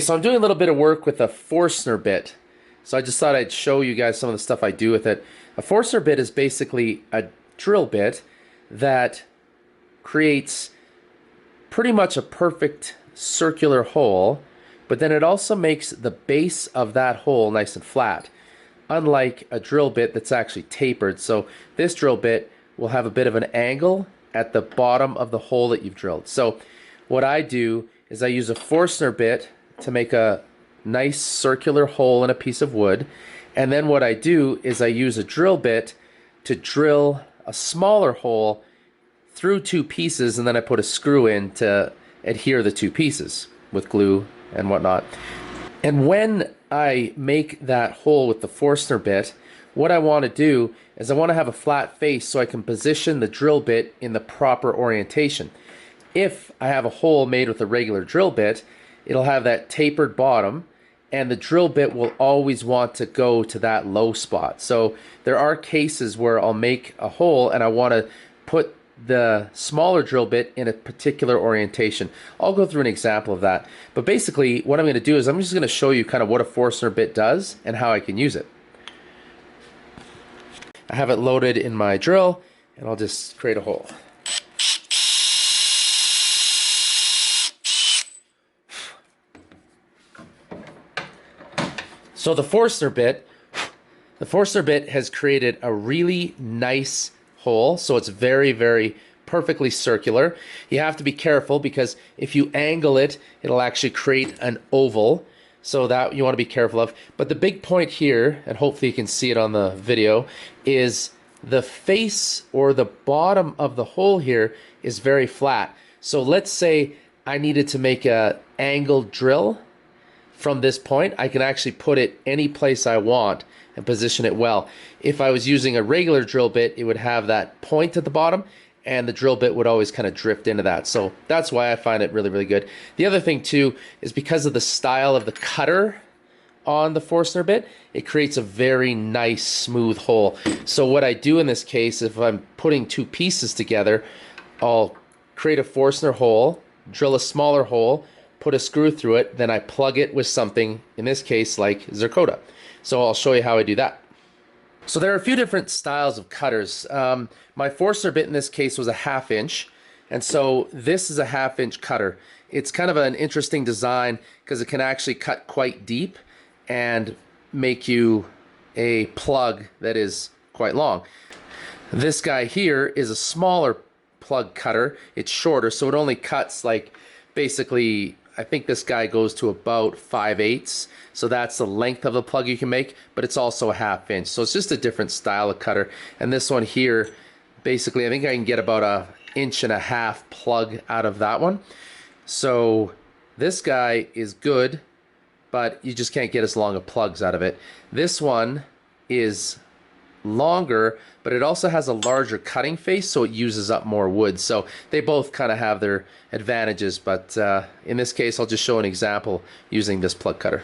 So I'm doing a little bit of work with a Forstner bit. So I just thought I'd show you guys some of the stuff I do with it. A Forstner bit is basically a drill bit that creates pretty much a perfect circular hole, but then it also makes the base of that hole nice and flat, unlike a drill bit that's actually tapered. So this drill bit will have a bit of an angle at the bottom of the hole that you've drilled. So what I do is I use a Forstner bit to make a nice circular hole in a piece of wood, and then what I do is I use a drill bit to drill a smaller hole through two pieces, and then I put a screw in to adhere the two pieces with glue and whatnot. And when I make that hole with the Forstner bit, what I want to do is I want to have a flat face so I can position the drill bit in the proper orientation. If I have a hole made with a regular drill bit, it'll have that tapered bottom, and the drill bit will always want to go to that low spot. So there are cases where I'll make a hole and I want to put the smaller drill bit in a particular orientation. I'll go through an example of that. But basically what I'm going to do is I'm just going to show you kind of what a Forstner bit does and how I can use it. I have it loaded in my drill, and I'll just create a hole. So the Forstner bit has created a really nice hole, so it's very, very perfectly circular. You have to be careful because if you angle it, it'll actually create an oval, so that you want to be careful of. But the big point here, and hopefully you can see it on the video, is the face or the bottom of the hole here is very flat. So let's say I needed to make an angled drill. From this point, I can actually put it any place I want and position it well. If I was using a regular drill bit, it would have that point at the bottom, and the drill bit would always kind of drift into that. So that's why I find it really, really good. The other thing too is because of the style of the cutter on the Forstner bit, it creates a very nice smooth hole. So what I do in this case, if I'm putting two pieces together, I'll create a Forstner hole, drill a smaller hole, put a screw through it, then I plug it with something, in this case like zirconia. So I'll show you how I do that. So there are a few different styles of cutters. My Forstner bit in this case was a 1/2 inch, and so this is a 1/2 inch cutter. It's kind of an interesting design because it can actually cut quite deep and make you a plug that is quite long. This guy here is a smaller plug cutter. It's shorter, so it only cuts like basically, I think this guy goes to about 5/8, so that's the length of the plug you can make, but it's also a 1/2 inch, so it's just a different style of cutter. And this one here, basically, I think I can get about 1.5 inch plug out of that one. So this guy is good, but you just can't get as long of plugs out of it. This one is longer, but it also has a larger cutting face, so it uses up more wood. So they both kind of have their advantages, but in this case I'll just show an example using this plug cutter.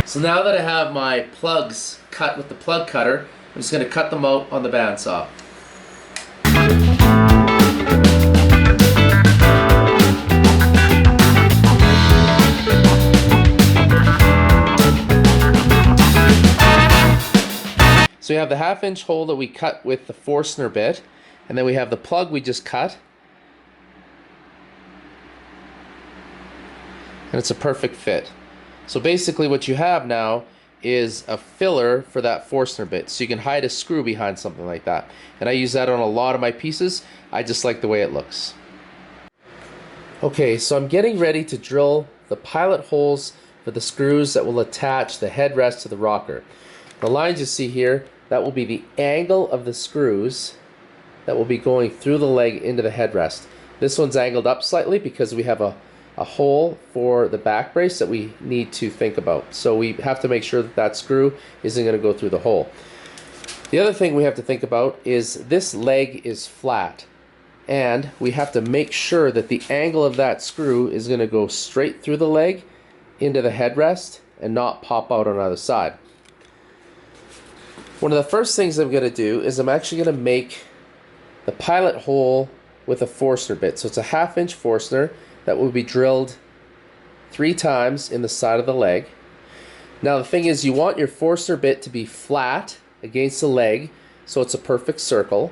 So now that I have my plugs cut with the plug cutter, I'm just going to cut them out on the bandsaw. So we have the 1/2 inch hole that we cut with the Forstner bit, and then we have the plug we just cut. And it's a perfect fit. So basically what you have now is a filler for that Forstner bit. So you can hide a screw behind something like that. And I use that on a lot of my pieces. I just like the way it looks. Okay, so I'm getting ready to drill the pilot holes for the screws that will attach the headrest to the rocker. The lines you see here, that will be the angle of the screws that will be going through the leg into the headrest. This one's angled up slightly because we have a hole for the back brace that we need to think about. So we have to make sure that that screw isn't going to go through the hole. The other thing we have to think about is this leg is flat, and we have to make sure that the angle of that screw is going to go straight through the leg into the headrest and not pop out on either side. One of the first things I'm going to do is I'm actually going to make the pilot hole with a Forstner bit. So it's a 1/2 inch Forstner that will be drilled 3 times in the side of the leg. Now the thing is, you want your Forstner bit to be flat against the leg so it's a perfect circle.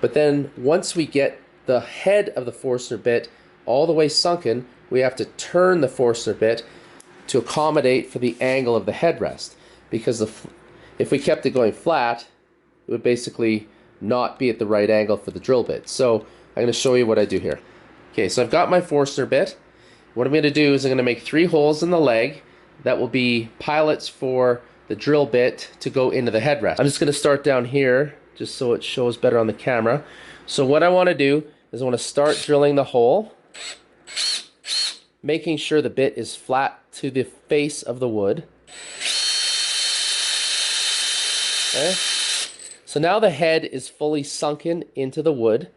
But then once we get the head of the Forstner bit all the way sunken, we have to turn the Forstner bit to accommodate for the angle of the headrest. Because if we kept it going flat, it would basically not be at the right angle for the drill bit. So I'm going to show you what I do here. Okay, so I've got my Forstner bit. What I'm going to do is I'm going to make 3 holes in the leg that will be pilots for the drill bit to go into the headrest. I'm just going to start down here just so it shows better on the camera. So what I want to do is I want to start drilling the hole, making sure the bit is flat to the face of the wood. Okay. So now the head is fully sunken into the wood.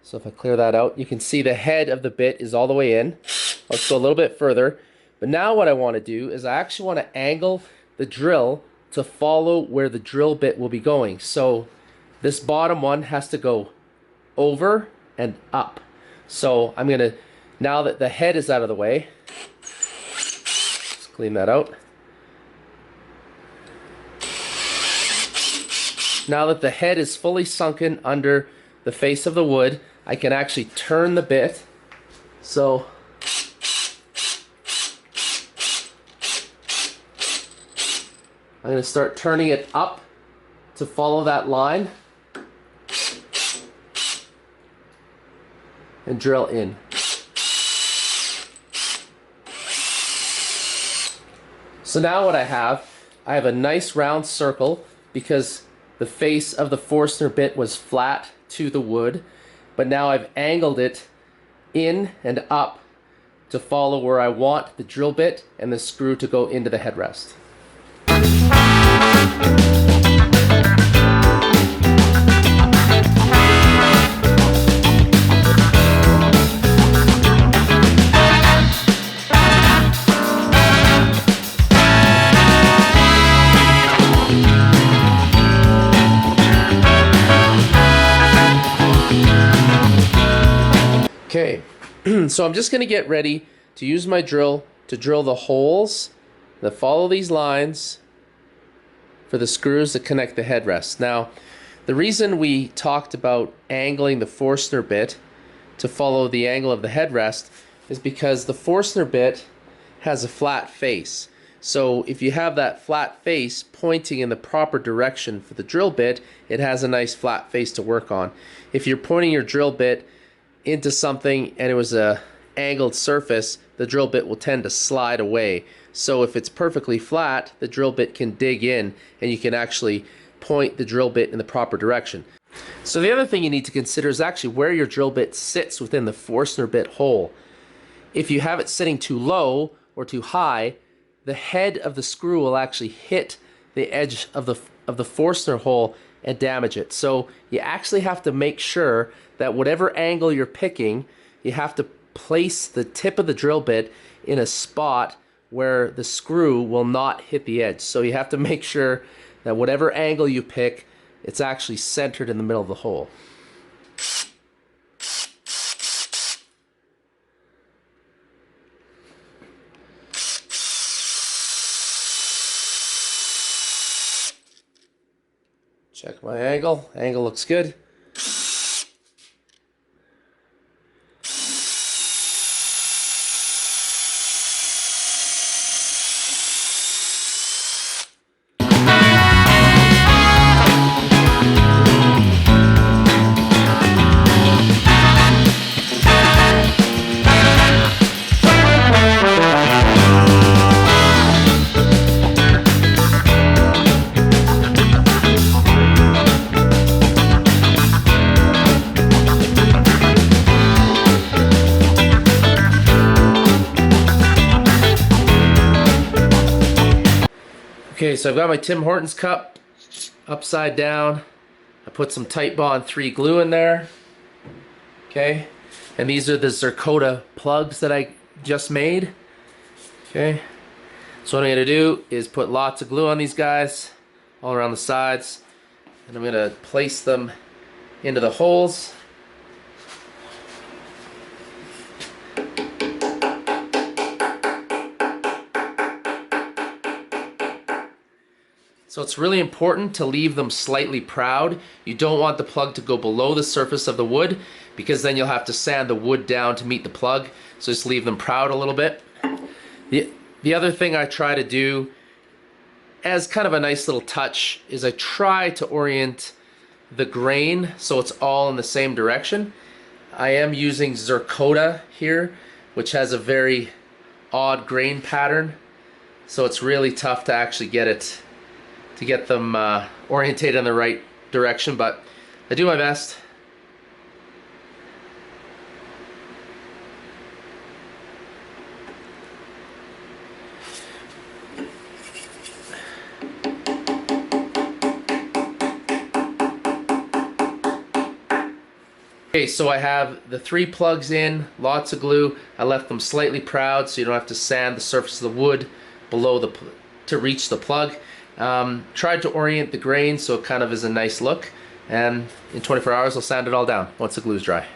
So if I clear that out, you can see the head of the bit is all the way in. Let's go a little bit further. But now what I want to do is I actually want to angle the drill to follow where the drill bit will be going. So this bottom one has to go over and up. So I'm going to, now that the head is out of the way, let's clean that out. Now that the head is fully sunken under the face of the wood, I can actually turn the bit. So I'm going to start turning it up to follow that line and drill in. So now what I have a nice round circle because the face of the Forstner bit was flat to the wood, but now I've angled it in and up to follow where I want the drill bit and the screw to go into the headrest. Okay, so I'm just going to get ready to use my drill to drill the holes that follow these lines for the screws that connect the headrest. Now, the reason we talked about angling the Forstner bit to follow the angle of the headrest is because the Forstner bit has a flat face. So if you have that flat face pointing in the proper direction for the drill bit, it has a nice flat face to work on. If you're pointing your drill bit into something and it was a angled surface, the drill bit will tend to slide away. So if it's perfectly flat, the drill bit can dig in and you can actually point the drill bit in the proper direction. So the other thing you need to consider is actually where your drill bit sits within the Forstner bit hole. If you have it sitting too low or too high, the head of the screw will actually hit the edge of the Forstner hole and damage it. So you actually have to make sure that whatever angle you're picking, you have to place the tip of the drill bit in a spot where the screw will not hit the edge. So you have to make sure that whatever angle you pick, it's actually centered in the middle of the hole. Check my angle. Angle looks good. Okay, so I've got my Tim Hortons cup upside down. I put some Tight Bond 3 glue in there. Okay, and these are the Zirconia plugs that I just made. Okay, so what I'm gonna do is put lots of glue on these guys all around the sides, and I'm gonna place them into the holes. So it's really important to leave them slightly proud. You don't want the plug to go below the surface of the wood, because then you'll have to sand the wood down to meet the plug. So just leave them proud a little bit. The other thing I try to do as kind of a nice little touch is I try to orient the grain so it's all in the same direction. I am using Zirconia here, which has a very odd grain pattern. So it's really tough to actually get them orientated in the right direction, but I do my best. Okay, so I have the 3 plugs in, lots of glue. I left them slightly proud so you don't have to sand the surface of the wood below to reach the plug. Tried to orient the grain so it kind of is a nice look, and in 24 hours I'll sand it all down once the glue's dry.